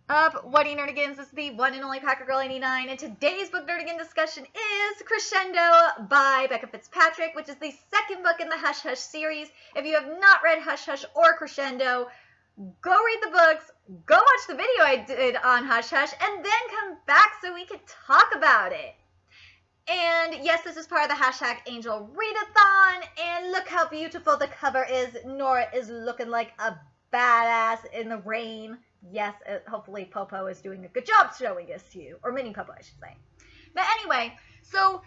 Up, what nerdigans? This is the one and only Packer Girl 89, and today's book nerdigan discussion is Crescendo by Becca FitzPatrick, which is the second book in the Hush Hush series. If you have not read Hush Hush or Crescendo, go read the books, go watch the video I did on Hush Hush, and then come back so we can talk about it. And yes, this is part of the hashtag AngelReadAthon, and look how beautiful the cover is. Nora is looking like a badass in the rain. Yes, hopefully Popo is doing a good job showing this to you. Or Mini Popo, I should say. But anyway, so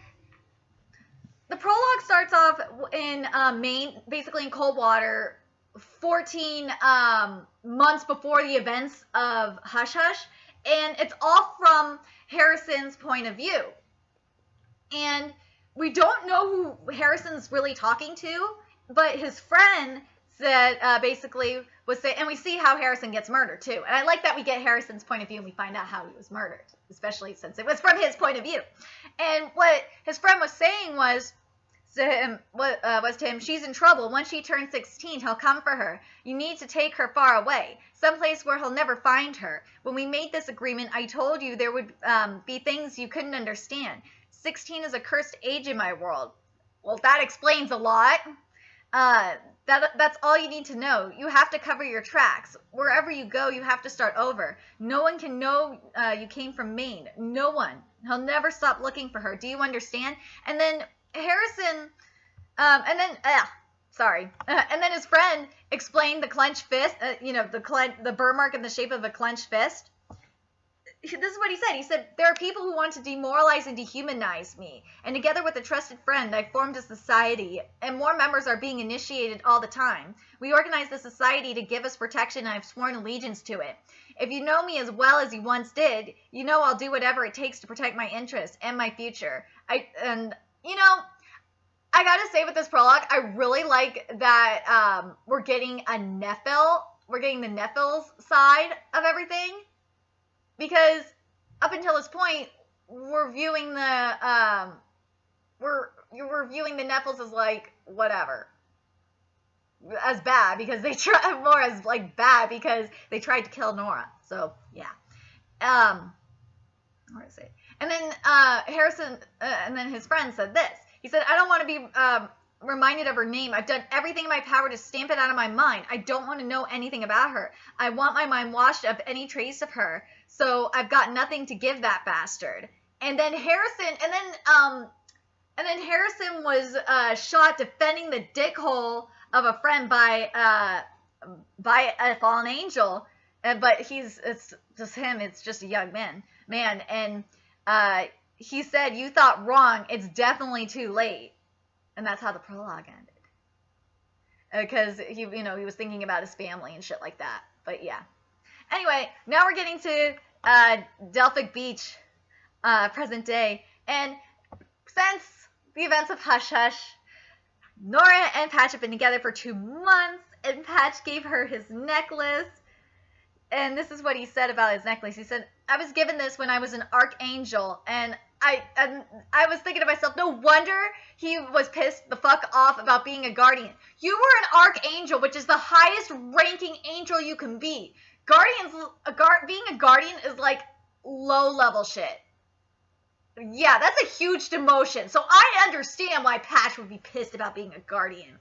the prologue starts off in Maine, basically in cold water, 14 months before the events of Hush Hush. And it's all from Harrison's point of view. And we don't know who Harrison's really talking to, but his friend said, basically was saying, and we see how Harrison gets murdered too. And I like that we get Harrison's point of view and we find out how he was murdered, especially since it was from his point of view. And what his friend was saying was to him, she's in trouble. Once she turns 16, he'll come for her. You need to take her far away, someplace where he'll never find her. When we made this agreement, I told you there would be things you couldn't understand. 16 is a cursed age in my world. Well, that explains a lot. That's all you need to know. You have to cover your tracks. Wherever you go, you have to start over. No one can know you came from Maine. No one. He'll never stop looking for her. Do you understand? And then Harrison, and then his friend explained the clenched fist, the burr mark in the shape of a clenched fist. This is what he said. He said, there are people who want to demoralize and dehumanize me. And together with a trusted friend, I formed a society, and more members are being initiated all the time. We organized the society to give us protection, and I've sworn allegiance to it. If you know me as well as you once did, you know I'll do whatever it takes to protect my interests and my future. I gotta say with this prologue, I really like that we're getting a Nephil. We're getting the Nephil's side of everything. Because up until this point, we're viewing the we're viewing the Nephils as like whatever, as bad because they try more as like bad because they tried to kill Nora. So yeah, where is it? And then Harrison and then his friend said this. He said, I don't want to be reminded of her name. I've done everything in my power to stamp it out of my mind. I don't want to know anything about her. I want my mind washed of any trace of her. So I've got nothing to give that bastard. And then Harrison was shot defending the dickhole of a friend by a fallen angel. But it's just him. It's just a young man. And he said, you thought wrong. It's definitely too late. And that's how the prologue ended. Because he was thinking about his family and shit like that. But yeah. Anyway, now we're getting to Delphic Beach, present day. And since the events of Hush Hush, Nora and Patch have been together for 2 months. And Patch gave her his necklace. And this is what he said about his necklace. He said, I was given this when I was an archangel. And I was thinking to myself, no wonder he was pissed the fuck off about being a guardian. You were an archangel, which is the highest ranking angel you can be. Being a guardian is like low level shit. Yeah, that's a huge demotion. So I understand why Patch would be pissed about being a guardian.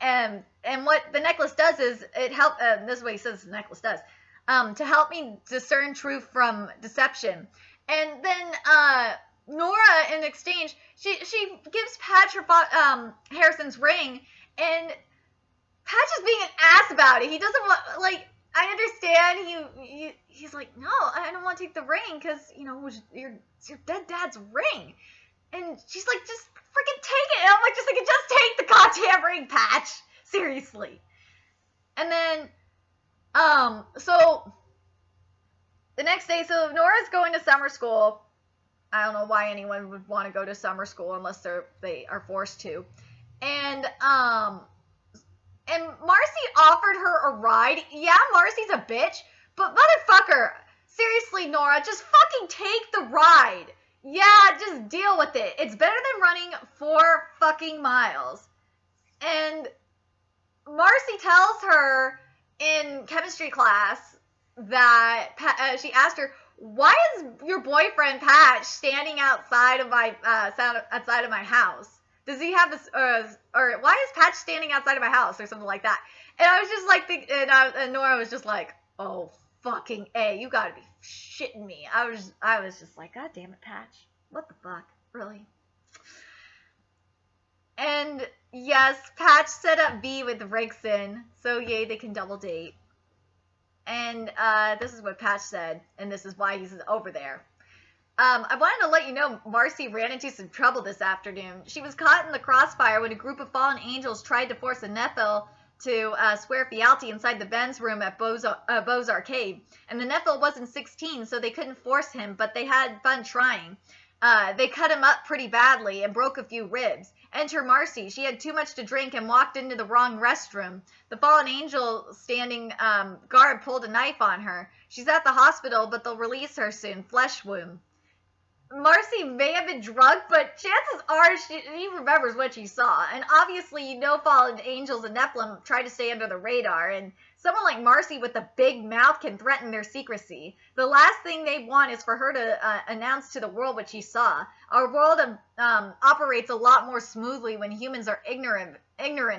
And what the necklace does is it helps. This is what he says the necklace does. To help me discern truth from deception. And then Nora, in exchange, she gives Patch Harrison's ring, and Patch is being an ass about it. He doesn't want, like, I understand he's like, no, I don't want to take the ring because, it's your dead dad's ring. And she's like, just freaking take it. And I'm like, just take the goddamn ring, Patch. Seriously. And then, so the next day, so Nora's going to summer school. I don't know why anyone would want to go to summer school unless they are forced to. And Marcy offered her a ride. Yeah, Marcy's a bitch, but motherfucker, seriously, Nora, just fucking take the ride. Yeah, just deal with it. It's better than running 4 fucking miles. And Marcy tells her in chemistry class that she asked her, why is your boyfriend Patch standing outside of my house? Does he have this, or why is Patch standing outside of my house, or something like that? And I was just like, and Nora was just like, oh, fucking A, you gotta be shitting me. I was just like, God damn it, Patch. What the fuck? Really? And yes, Patch set up B with Rickson, so yay, they can double date. And this is what Patch said, and this is why he's over there. I wanted to let you know Marcy ran into some trouble this afternoon. She was caught in the crossfire when a group of fallen angels tried to force a Nephil to swear fealty inside the Ben's room at Beau's Arcade. And the Nephil wasn't 16, so they couldn't force him, but they had fun trying. They cut him up pretty badly and broke a few ribs. Enter Marcy. She had too much to drink and walked into the wrong restroom. The fallen angel standing guard pulled a knife on her. She's at the hospital, but they'll release her soon. Flesh wound. Marcy may have been drunk, but chances are she remembers what she saw. And obviously, you know, fallen angels and Nephilim try to stay under the radar, and someone like Marcy with a big mouth can threaten their secrecy. The last thing they want is for her to announce to the world what she saw. Our world operates a lot more smoothly when humans are ignorant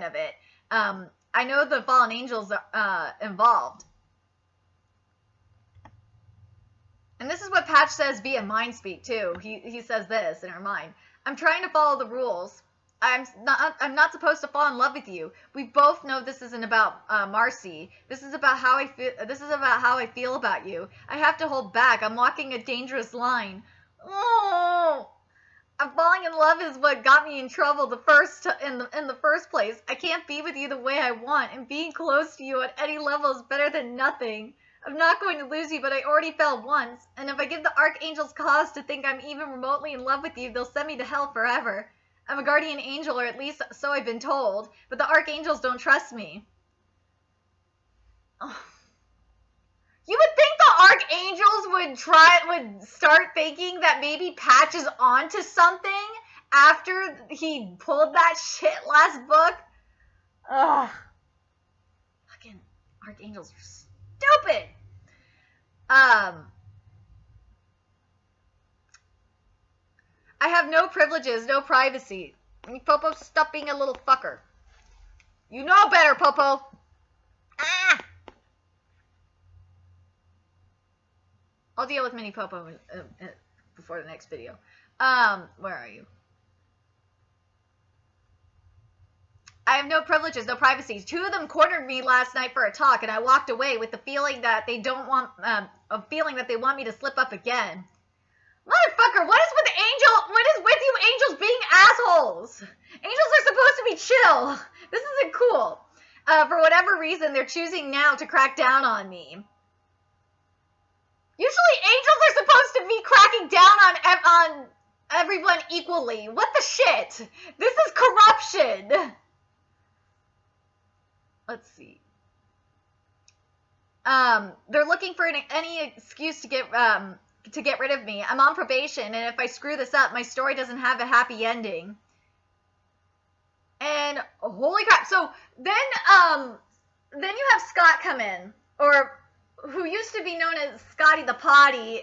of it. I know the fallen angels are involved. And this is what Patch says via mind speak too. He says this in her mind. I'm trying to follow the rules. I'm not supposed to fall in love with you. We both know this isn't about Marcy. This is about how I feel. This is about how I feel about you. I have to hold back. I'm walking a dangerous line. Oh, falling in love is what got me in trouble in the first place. I can't be with you the way I want, and being close to you at any level is better than nothing. I'm not going to lose you, but I already fell once, and if I give the archangels cause to think I'm even remotely in love with you, they'll send me to hell forever. I'm a guardian angel, or at least so I've been told, but the archangels don't trust me. Oh. You would think the archangels would start thinking that maybe Patch is onto something after he pulled that shit last book. Ugh. Fucking archangels are stupid. I have no privileges, no privacy. Popo, stop being a little fucker. You know better, Popo. Ah! I'll deal with Mini Popo before the next video. Where are you? I have no privileges, no privacy. Two of them cornered me last night for a talk, and I walked away with the feeling that they want me to slip up again. Motherfucker, what is with you angels being assholes? Angels are supposed to be chill. This isn't cool. For whatever reason, they're choosing now to crack down on me. Usually angels are supposed to be cracking down on everyone equally. What the shit? This is corruption. Let's see. They're looking for any excuse to get rid of me. I'm on probation, and if I screw this up, my story doesn't have a happy ending. And holy crap! So then you have Scott come in, or who used to be known as Scotty the Potty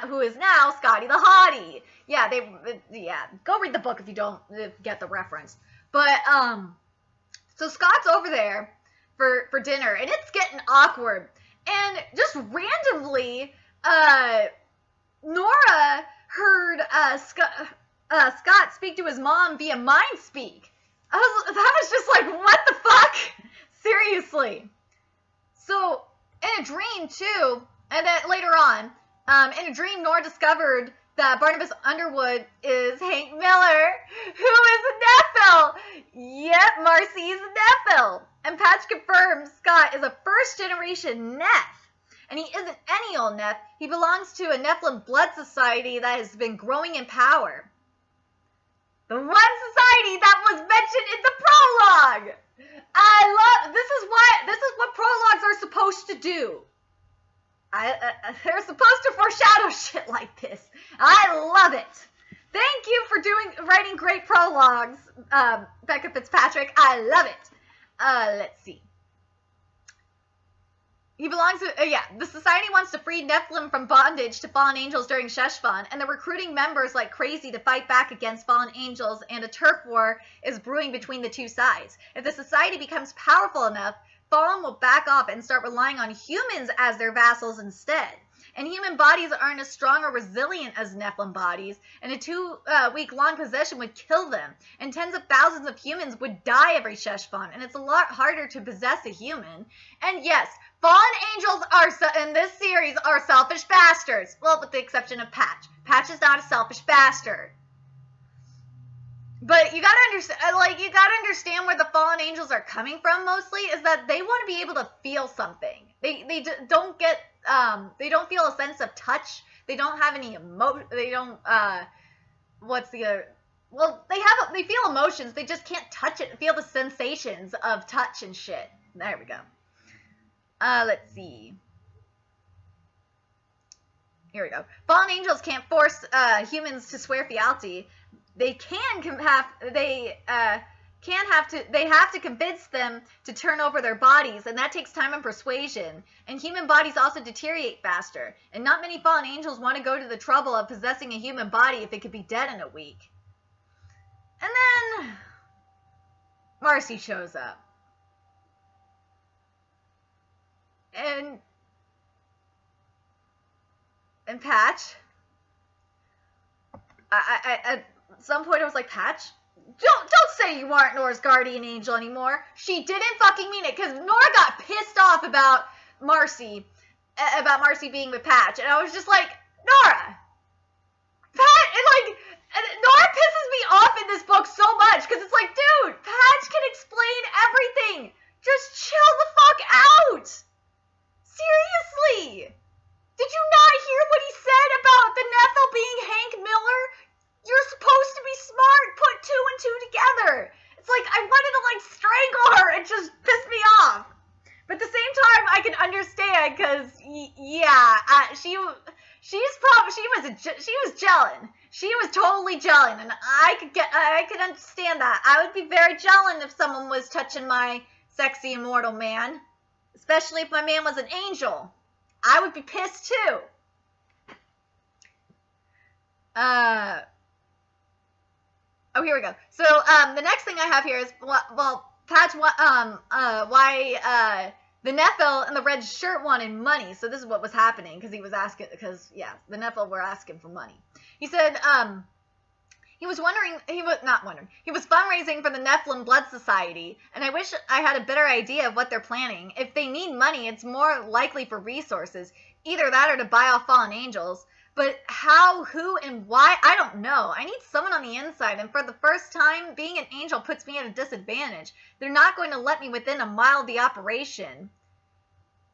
who is now Scotty the Hottie. Yeah, go read the book if you don't get the reference. But so Scott's over there for dinner, and it's getting awkward. And just randomly, Nora heard Scott speak to his mom via mind speak. That was just like, what the fuck? Seriously. So, in a dream, too, and then later on, in a dream, Nora discovered that Barnabas Underwood is Hank Miller, who is a Nephil. Yep, Marcy is a Nephil. And Patch confirms Scott is a first-generation Neph. And he isn't any old Neph. He belongs to a Nephilim blood society that has been growing in power. The one society that was mentioned in the prologue. This is what prologues are supposed to do. They're supposed to foreshadow shit like this. I love it. Thank you for writing great prologues, Becca FitzPatrick. I love it. Let's see. He belongs to, the society wants to free Nephilim from bondage to fallen angels during Sheshvan, and they're recruiting members like crazy to fight back against fallen angels, and a turf war is brewing between the two sides. If the society becomes powerful enough, fallen will back off and start relying on humans as their vassals instead. And human bodies aren't as strong or resilient as Nephilim bodies, and a 2-week-long possession would kill them, and tens of thousands of humans would die every Sheshvan, and it's a lot harder to possess a human. And yes, fallen angels in this series are selfish bastards. Well, with the exception of Patch. Patch is not a selfish bastard. But you gotta understand where the fallen angels are coming from. Mostly is that they want to be able to feel something. They don't feel a sense of touch. They don't have any they don't. They feel emotions. They just can't touch it and feel the sensations of touch and shit. There we go. Let's see. Here we go. Fallen angels can't force humans to swear fealty. They have to convince them to turn over their bodies, and that takes time and persuasion. And human bodies also deteriorate faster, and not many fallen angels want to go to the trouble of possessing a human body if it could be dead in a week. And then Marcy shows up. And Patch, at some point I was like, Patch, don't say you aren't Nora's guardian angel anymore. She didn't fucking mean it, because Nora got pissed off about Marcy being with Patch, and I was just like, Nora, Nora pisses me off in this book so much, because it's like, dude, Patch can explain everything. Just chill the fuck out. Seriously. Did you not hear what he said about the Nephil being Hank Miller? You're supposed to be smart. Put 2 and 2 together. It's like, I wanted to strangle her. It just pissed me off. But at the same time, I can understand, because, she was gelling. She was totally gelling, and I could understand that. I would be very gelling if someone was touching my sexy immortal man, especially if my man was an angel. I would be pissed too. Oh, here we go. So, the next thing I have here is, Patch, why, the Nephil in the red shirt wanted money. So this is what was happening, because he was asking, the Nephil were asking for money. He said, he was fundraising for the Nephilim Blood Society, and I wish I had a better idea of what they're planning. If they need money, it's more likely for resources. Either that or to buy off fallen angels. But how, who, and why, I don't know. I need someone on the inside, and for the first time, being an angel puts me at a disadvantage. They're not going to let me within a mile of the operation.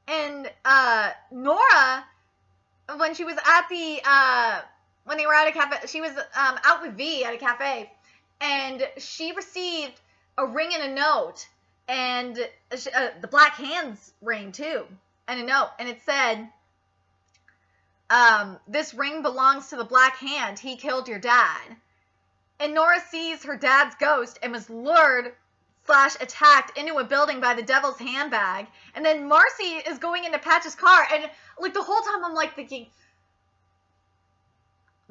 And, Nora, when she was at the, when they were at a cafe, she was, out with V at a cafe, and she received a ring and a note, and, the Black Hands ring, too, and a note, and it said, this ring belongs to the Black Hand. He killed your dad. And Nora sees her dad's ghost and was lured / attacked into a building by the Devil's Handbag. And then Marcy is going into Patch's car, and the whole time I'm thinking,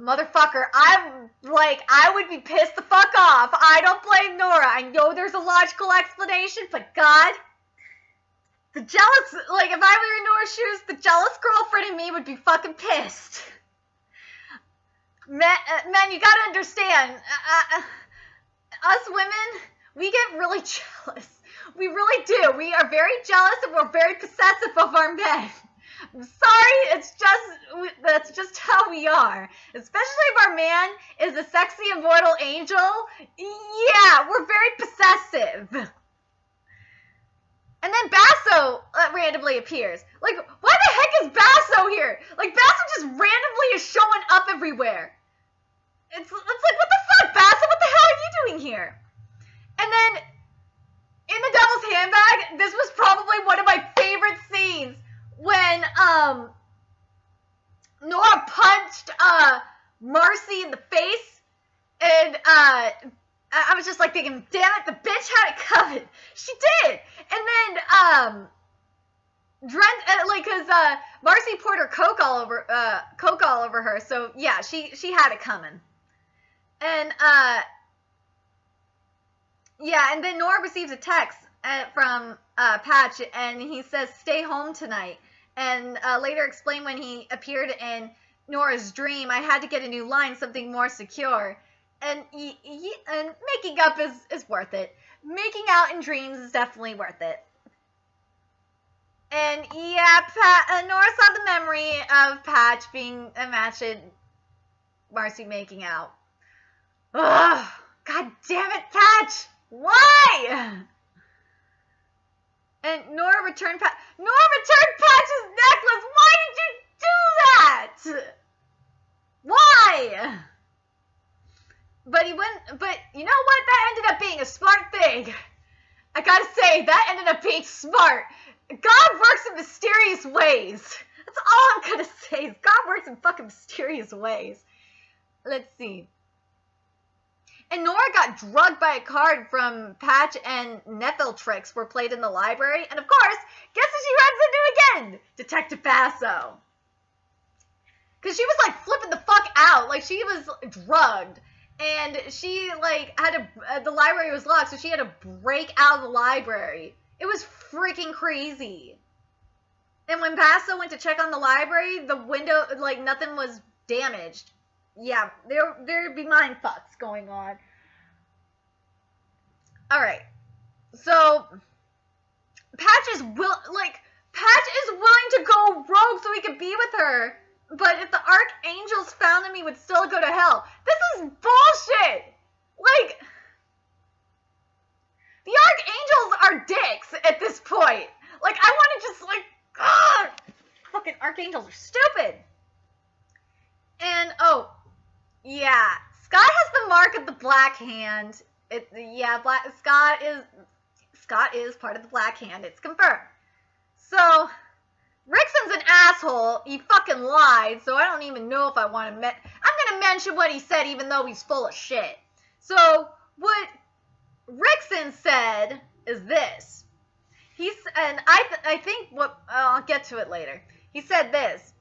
motherfucker, I would be pissed the fuck off. I don't blame Nora. I know there's a logical explanation, but God, the jealous, if I were in Nora's shoes, the jealous girlfriend in me would be fucking pissed. Men, you gotta understand, us women, we get really jealous. We really do. We are very jealous, and we're very possessive of our men. I'm sorry, that's just how we are. Especially if our man is a sexy immortal angel. Yeah, we're very possessive. And then Basso randomly appears. Why the heck is Basso here? Basso just randomly is showing up everywhere. It's what the fuck, Basso? What the hell are you doing here? And then, in the Devil's Handbag, this was probably one of my favorite scenes when, Nora punched, Marcy in the face, and, I was just thinking, damn it, the bitch had it coming. She did. And then, cause Marcy poured her Coke all over her, so yeah, she had it coming. And yeah, and then Nora receives a text from Patch, and he says, "Stay home tonight." And later explained when he appeared in Nora's dream, "I had to get a new line, something more secure." And and making up is worth it. Making out in dreams is definitely worth it. And yeah, Nora saw the memory of Patch being a match at Marcy making out. Ugh! God damn it, Patch! Why? And Nora returned Patch's necklace. Why did you do that? Why? But you know what? That ended up being a smart thing. I gotta say, that ended up being smart. God works in mysterious ways. That's all I'm gonna say, is God works in fucking mysterious ways. Let's see. And Nora got drugged by a card from Patch, and Netheltrix were played in the library. And of course, guess who she runs into again? Detective Basso. Because she was like flipping the fuck out. Like, she was drugged. And she like the library was locked, so she had to break out of the library. It was freaking crazy. And when Basso went to check on the library, the window, like, nothing was damaged. Yeah, there'd be mind fucks going on. Alright. So Patch is willing to go rogue so he could be with her. But if the archangels found him, he would still go to hell. This is bullshit! Like, the archangels are dicks at this point. Like, I want to just, like, ugh! Fucking archangels are stupid. And, oh, yeah, Scott has the mark of the Black Hand. Scott is part of the Black Hand. It's confirmed. So Rickson's an asshole. He fucking lied, so I don't even know if I want to I'm going to mention what he said, even though he's full of shit. So what Rickson said is this. I think I'll get to it later. He said this.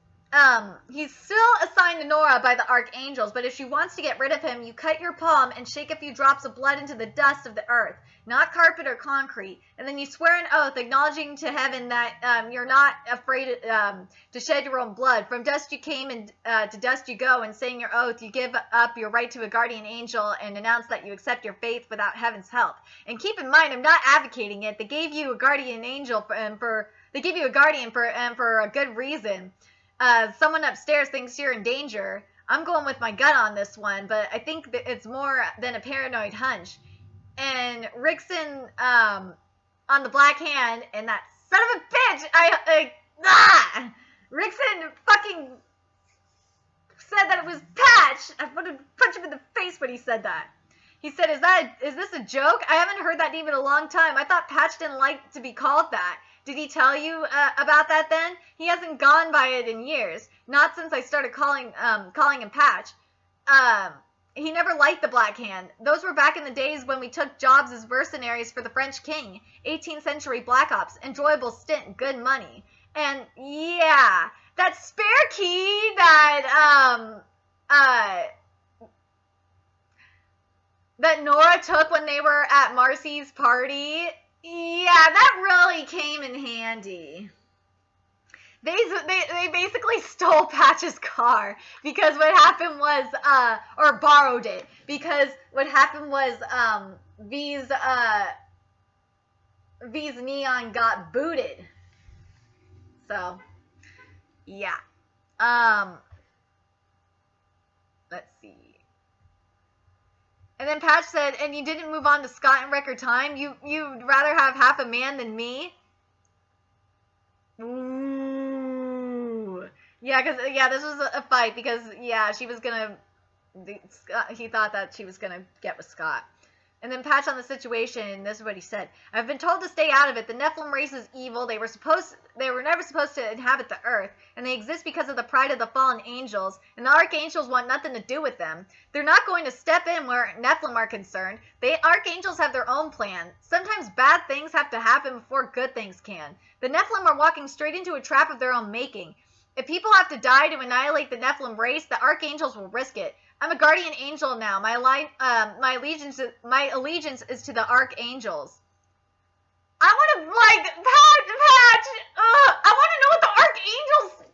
He's still assigned to Nora by the archangels, but if she wants to get rid of him, you cut your palm and shake a few drops of blood into the dust of the earth, not carpet or concrete, and then you swear an oath acknowledging to heaven that you're not afraid to shed your own blood. From dust you came, and to dust you go, and saying your oath, you give up your right to a guardian angel and announce that you accept your faith without heaven's help. And keep in mind, I'm not advocating it. They gave you a guardian angel for a good reason. Someone upstairs thinks you're in danger. I'm going with my gut on this one, but I think that it's more than a paranoid hunch. And Rickson, on the Black Hand, and that son of a bitch, Rickson fucking said that it was Patch. I wanted to punch him in the face when he said that. He said, is this a joke? I haven't heard that name in a long time. I thought Patch didn't like to be called that. Did he tell you about that then? He hasn't gone by it in years. Not since I started calling him Patch. He never liked the Black Hand. Those were back in the days when we took jobs as mercenaries for the French king. 18th century Black Ops. Enjoyable stint. Good money. And yeah, that spare key that Nora took when they were at Marcy's party. Yeah, that really came in handy. They basically stole Patch's car because what happened was, or borrowed it, because what happened was, V's Neon got booted. So, yeah. Let's see. And then Patch said, and you didn't move on to Scott in record time? You'd rather have half a man than me? Ooh. Yeah, this was a fight because, yeah, she was gonna, he thought that she was gonna get with Scott. And then patch on the situation, and this is what he said. I've been told to stay out of it. The Nephilim race is evil. They were never supposed to inhabit the earth, and they exist because of the pride of the fallen angels, and the archangels want nothing to do with them. They're not going to step in where Nephilim are concerned. The archangels have their own plan. Sometimes bad things have to happen before good things can. The Nephilim are walking straight into a trap of their own making. If people have to die to annihilate the Nephilim race, the archangels will risk it. I'm a guardian angel now. My allegiance is to the archangels. I want to, Patch. I want to know what the archangels'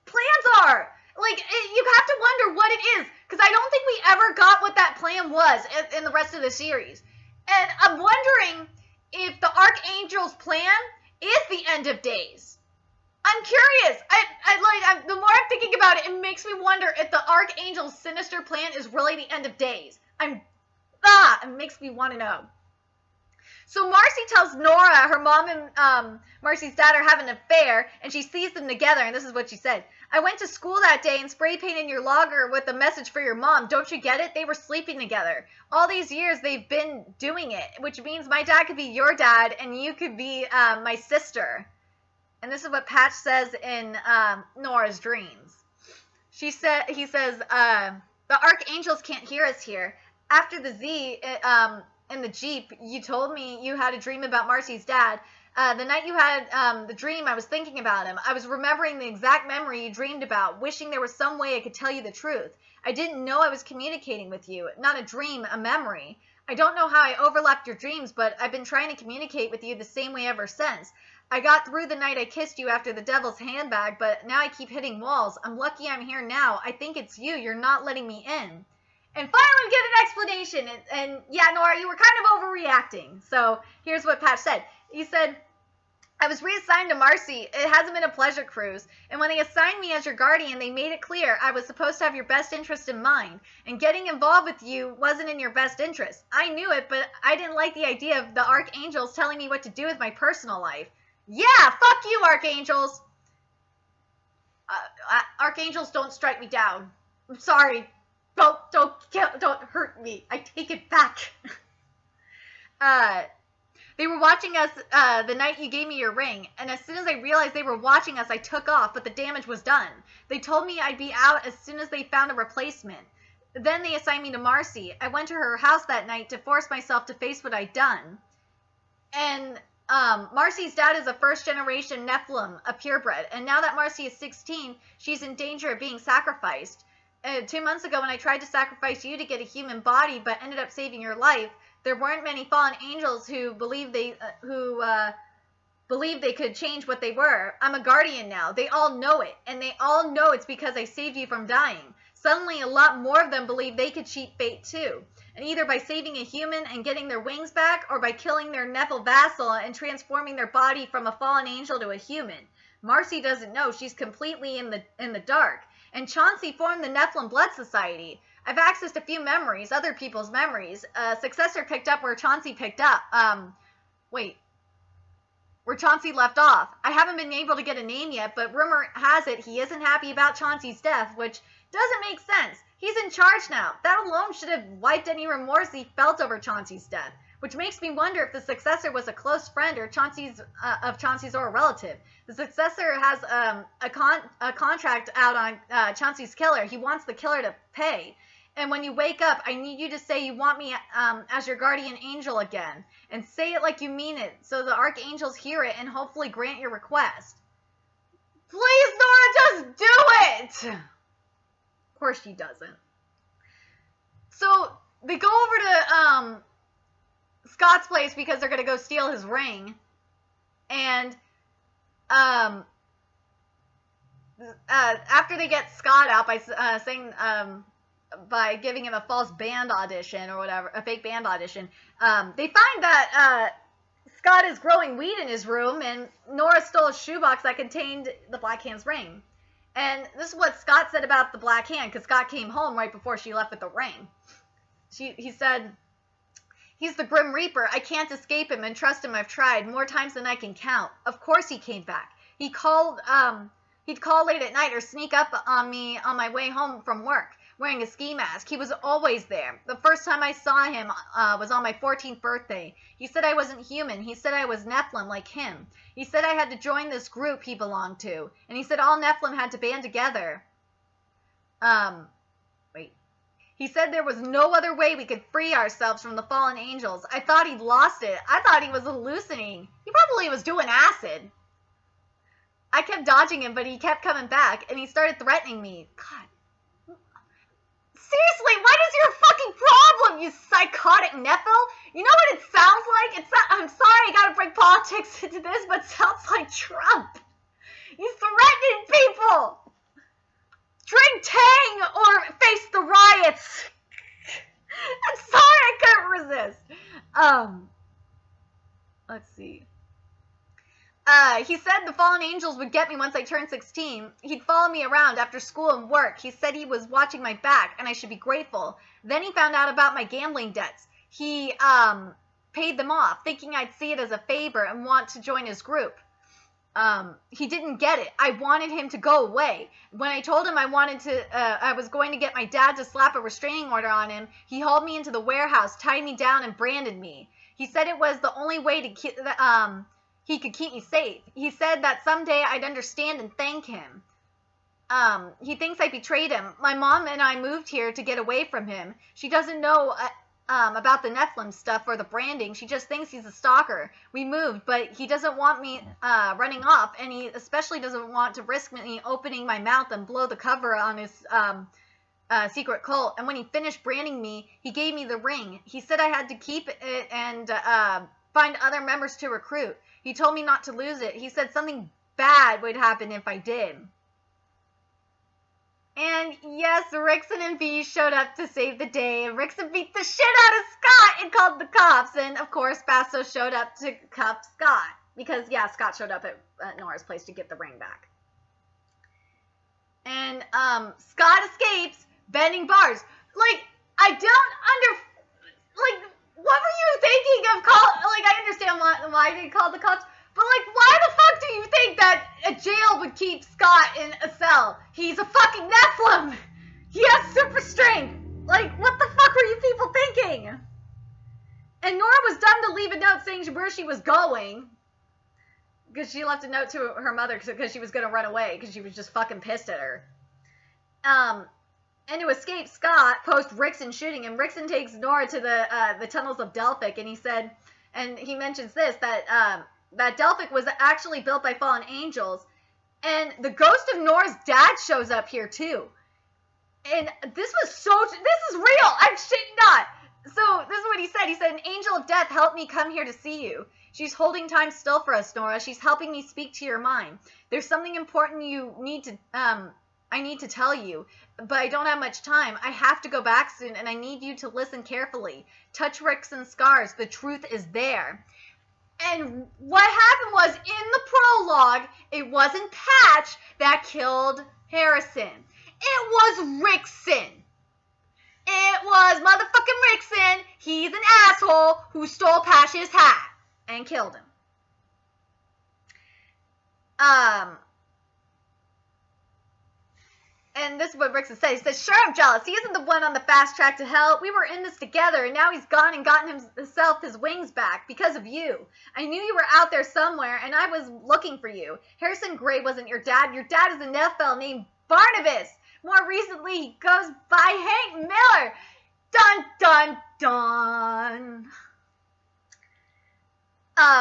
plans are. Like, you have to wonder what it is, because I don't think we ever got what that plan was in the rest of the series. And I'm wondering if the archangel's plan is the end of days. I'm curious. The more I'm thinking about it, it makes me wonder if the archangel's sinister plan is really the end of days. It makes me want to know. So Marcy tells Nora her mom and Marcy's dad are having an affair, and she sees them together, and this is what she said. I went to school that day and spray painted your logger with a message for your mom. Don't you get it? They were sleeping together. All these years they've been doing it, which means my dad could be your dad, and you could be my sister. And this is what Patch says in Nora's dreams. He says, the archangels can't hear us here. After the Z in the Jeep, you told me you had a dream about Marcy's dad. The night you had the dream, I was thinking about him. I was remembering the exact memory you dreamed about, wishing there was some way I could tell you the truth. I didn't know I was communicating with you. Not a dream, a memory. I don't know how I overlapped your dreams, but I've been trying to communicate with you the same way ever since. I got through the night I kissed you after the devil's handbag, but now I keep hitting walls. I'm lucky I'm here now. I think it's you. You're not letting me in. And finally we get an explanation. And yeah, Nora, you were kind of overreacting. So here's what Patch said. He said, I was reassigned to Marcy. It hasn't been a pleasure cruise. And when they assigned me as your guardian, they made it clear I was supposed to have your best interest in mind. And getting involved with you wasn't in your best interest. I knew it, but I didn't like the idea of the archangels telling me what to do with my personal life. Yeah, fuck you, archangels. Archangels, don't strike me down. I'm sorry. Don't hurt me. I take it back. They were watching us the night you gave me your ring, and as soon as I realized they were watching us, I took off, but the damage was done. They told me I'd be out as soon as they found a replacement. Then they assigned me to Marcy. I went to her house that night to force myself to face what I'd done. And Marcy's dad is a first-generation Nephilim, a purebred, and now that Marcy is 16, she's in danger of being sacrificed. 2 months ago, when I tried to sacrifice you to get a human body, but ended up saving your life, there weren't many fallen angels who believed they could change what they were. I'm a guardian now. They all know it, and they all know it's because I saved you from dying. Suddenly, a lot more of them believe they could cheat fate too. And either by saving a human and getting their wings back, or by killing their Nephil vassal and transforming their body from a fallen angel to a human. Marcy doesn't know. She's completely in the dark. And Chauncey formed the Nephilim Blood Society. I've accessed a few memories, other people's memories. Successor picked up where Chauncey picked up. Where Chauncey left off. I haven't been able to get a name yet, but rumor has it he isn't happy about Chauncey's death, which doesn't make sense. He's in charge now. That alone should have wiped any remorse he felt over Chauncey's death, which makes me wonder if the successor was a close friend or Chauncey's or a relative. The successor has a contract out on Chauncey's killer. He wants the killer to pay. And when you wake up, I need you to say you want me as your guardian angel again. And say it like you mean it, so the archangels hear it and hopefully grant your request. Please, Nora, just do it! Of course she doesn't. So, they go over to Scott's place because they're going to go steal his ring. And after they get Scott out by saying... by giving him a false band audition or whatever, a fake band audition, they find that Scott is growing weed in his room, and Nora stole a shoebox that contained the Black Hand's ring. And this is what Scott said about the Black Hand, because Scott came home right before she left with the ring. He said, he's the Grim Reaper. I can't escape him, and trust him I've tried more times than I can count. Of course he came back. He'd call late at night or sneak up on me on my way home from work. wearing a ski mask. He was always there. The first time I saw him was on my 14th birthday. He said I wasn't human. He said I was Nephilim like him. He said I had to join this group he belonged to. And he said all Nephilim had to band together. Wait. He said there was no other way we could free ourselves from the fallen angels. I thought he'd lost it. I thought he was hallucinating. He probably was doing acid. I kept dodging him, but he kept coming back, and he started threatening me. God. Seriously, what is your fucking problem, you psychotic Nephil? You know what it sounds like? I'm sorry I gotta bring politics into this, but it sounds like Trump. He's threatening people. Drink Tang or face the riots. I'm sorry I couldn't resist. Let's see. He said the fallen angels would get me once I turned 16. He'd follow me around after school and work. He said he was watching my back and I should be grateful. Then he found out about my gambling debts. He paid them off, thinking I'd see it as a favor and want to join his group. He didn't get it. I wanted him to go away. When I told him I was going to get my dad to slap a restraining order on him, he hauled me into the warehouse, tied me down, and branded me. He said it was the only way to he could keep me safe. He said that someday I'd understand and thank him. He thinks I betrayed him. My mom and I moved here to get away from him. She doesn't know about the Nephilim stuff or the branding. She just thinks he's a stalker. We moved, but he doesn't want me running off, and he especially doesn't want to risk me opening my mouth and blow the cover on his secret cult. And when he finished branding me, he gave me the ring. He said I had to keep it and find other members to recruit. He told me not to lose it. He said something bad would happen if I did. And yes, Rickson and V showed up to save the day, and Rickson beat the shit out of Scott and called the cops. And of course, Basso showed up to cuff Scott. Because, yeah, Scott showed up at Nora's place to get the ring back. And Scott escapes, bending bars. Like, I don't like, what were you thinking of I understand why they called the cops, but like, why the fuck do you think that a jail would keep Scott in a cell? He's a fucking Nephilim. He has super strength. Like, what the fuck were you people thinking? And Nora was dumb to leave a note saying where she was going. Because she left a note to her mother because she was going to run away because she was just fucking pissed at her. And to escape Scott, post Rickson shooting him, Rickson takes Nora to the tunnels of Delphic, and he said, and he mentions this, that that Delphic was actually built by fallen angels, and the ghost of Nora's dad shows up here too. And this is real. I'm shitting not. So this is what he said. He said, an angel of death helped me come here to see you. She's holding time still for us, Nora. She's helping me speak to your mind. There's something important I need to tell you, but I don't have much time. I have to go back soon, and I need you to listen carefully. Touch Rickson's scars. The truth is there. And what happened was, in the prologue, it wasn't Patch that killed Harrison. It was Rickson. It was motherfucking Rickson. He's an asshole who stole Patch's hat and killed him. And this is what Rickson said. He said, sure, I'm jealous. He isn't the one on the fast track to hell. We were in this together, and now he's gone and gotten himself his wings back because of you. I knew you were out there somewhere, and I was looking for you. Harrison Gray wasn't your dad. Your dad is a Nephil named Barnabas. More recently, he goes by Hank Miller. Dun, dun, dun.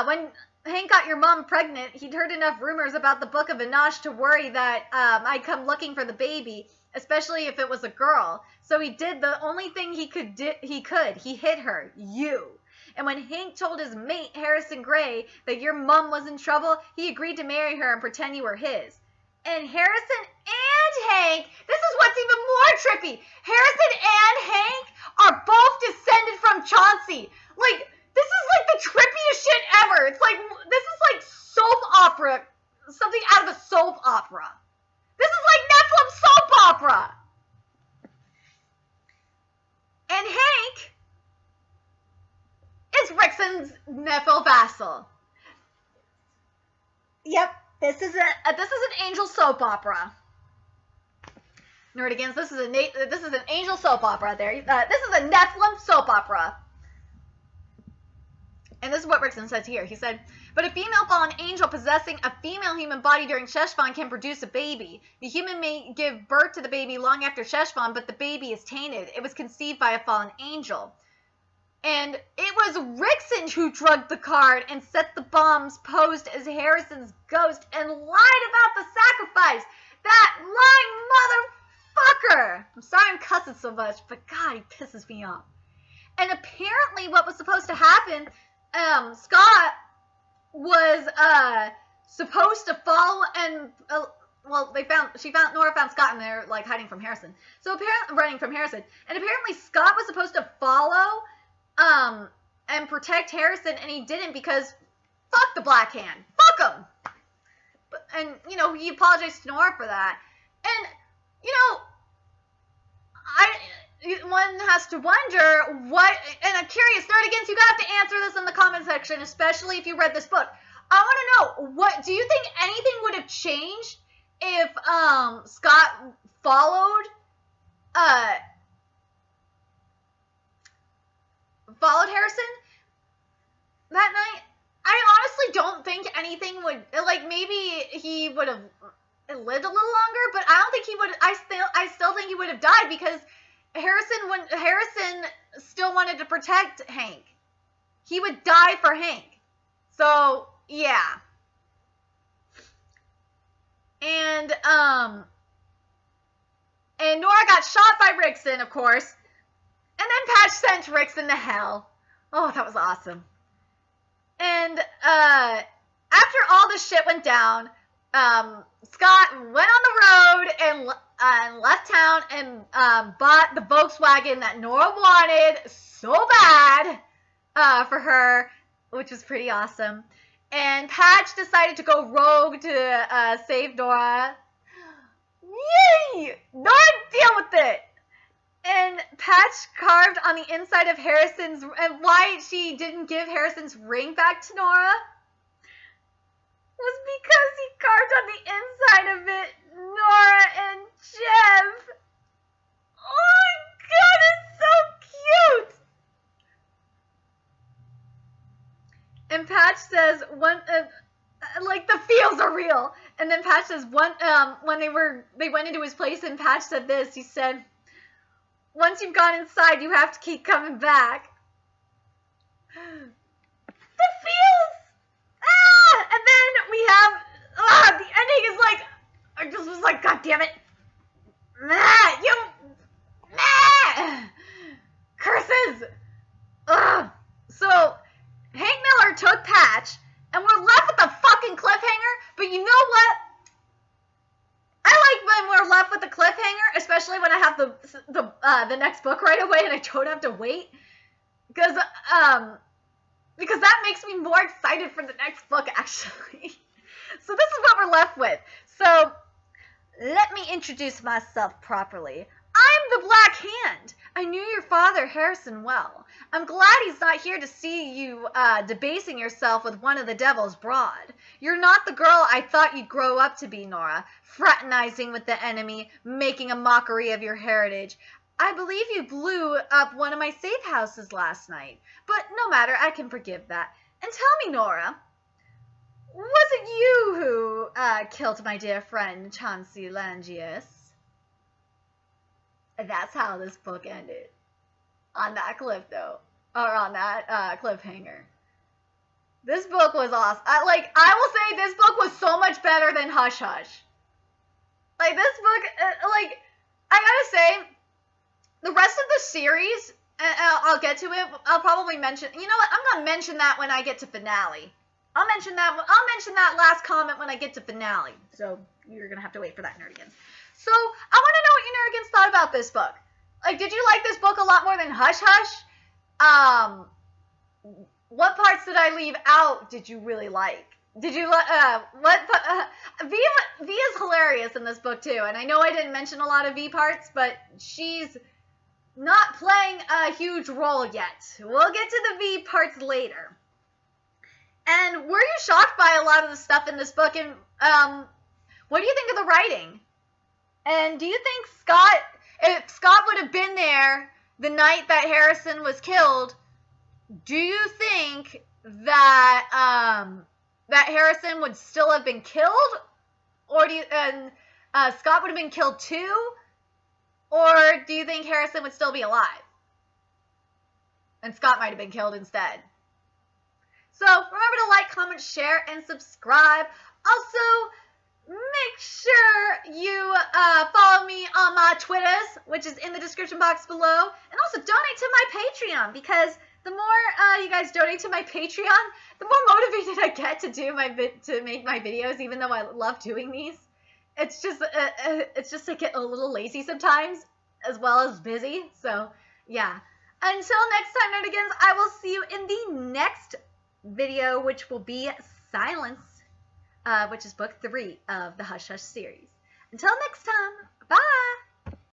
When Hank got your mom pregnant, he'd heard enough rumors about the Book of Enosh to worry that I'd come looking for the baby, especially if it was a girl. So he did the only thing he could. He hid her, you. And when Hank told his mate, Harrison Gray, that your mom was in trouble, he agreed to marry her and pretend you were his. And Harrison and Hank, this is what's even more trippy. Harrison and Hank are both descended from Chauncey. Like, this is like the trippiest shit ever. It's like, this is like soap opera, something out of a soap opera. This is like Nephilim soap opera. And Hank is Rickson's Nephil vassal. Yep, this is an angel soap opera. Nerdigans, this is an angel soap opera there. This is a Nephilim soap opera. And this is what Rickson says here. He said, but a female fallen angel possessing a female human body during Sheshvan can produce a baby. The human may give birth to the baby long after Sheshvan, but the baby is tainted. It was conceived by a fallen angel. And it was Rickson who drugged the card and set the bombs posed as Harrison's ghost and lied about the sacrifice. That lying motherfucker! I'm sorry I'm cussing so much, but God, he pisses me off. And apparently what was supposed to happen, Scott was supposed to follow and well, Nora found Scott and they're like hiding from Harrison. So apparently running from Harrison. And apparently Scott was supposed to follow and protect Harrison, and he didn't because fuck the Black Hand. Fuck him. And you know, he apologized to Nora for that. And you know, one has to wonder what, and I'm curious, Nerdigans, you have to answer this in the comment section, especially if you read this book. I want to know, what do you think anything would have changed if Scott followed Harrison that night? I honestly don't think anything would, like, maybe he would have lived a little longer, but I don't think he would. I still think he would have died because Harrison still wanted to protect Hank. He would die for Hank. So, yeah. And Nora got shot by Rickson, of course. And then Patch sent Rickson to hell. Oh, that was awesome. And after all this shit went down, Scott went on the road and left town and bought the Volkswagen that Nora wanted so bad for her, which was pretty awesome. And Patch decided to go rogue to save Nora. Yay! Nora, deal with it! And Patch carved on the inside of Harrison's, and why she didn't give Harrison's ring back to Nora was because he carved on the inside of it Nora and Jeff. Oh my God, it's so cute. And Patch says like the feels are real. And then Patch says when they went into his place and Patch said this, he said, once you've gone inside, you have to keep coming back. The feels! Ah! And then we have, the ending is like, I just was like, God damn it. Curses! Ugh. So, Hank Miller took Patch, and we're left with a fucking cliffhanger, but you know what? I like when we're left with a cliffhanger, especially when I have the next book right away and I don't have to wait, because that makes me more excited for the next book, actually. So this is what we're left with. So let me introduce myself properly. I'm the Black Hand. I knew your father, Harrison, well. I'm glad he's not here to see you debasing yourself with one of the devil's brood. You're not the girl I thought you'd grow up to be, Nora. Fraternizing with the enemy, making a mockery of your heritage. I believe you blew up one of my safe houses last night. But no matter, I can forgive that. And tell me, Nora, was it you who killed my dear friend, Chauncey Langius? And that's how this book ended. On that cliff, though. Or on that cliffhanger. This book was awesome. I will say this book was so much better than Hush Hush. Like, this book, I gotta say, the rest of the series, I'll get to it. I'll probably mention, you know what, I'm gonna mention that when I get to finale. I'll mention that last comment when I get to finale. So, you're gonna have to wait for that, Nerdigans. So, I want to know what you Nerdigans thought about this book. Like, did you like this book a lot more than Hush Hush? What parts did I leave out did you really like? Did you, V is hilarious in this book, too. And I know I didn't mention a lot of V parts, but she's not playing a huge role yet. We'll get to the V parts later. And were you shocked by a lot of the stuff in this book? And what do you think of the writing? And do you think if Scott would have been there the night that Harrison was killed, do you think that that Harrison would still have been killed, or Scott would have been killed too, or do you think Harrison would still be alive and Scott might have been killed instead? So remember to like, comment, share, and subscribe. Also, make sure you follow me on my Twitters, which is in the description box below. And also donate to my Patreon, because the more you guys donate to my Patreon, the more motivated I get to make my videos, even though I love doing these. It's just I get a little lazy sometimes, as well as busy. So yeah. Until next time, Nerdigans, I will see you in the next video, which will be Silence, which is book 3 of the Hush Hush series. Until next time, bye!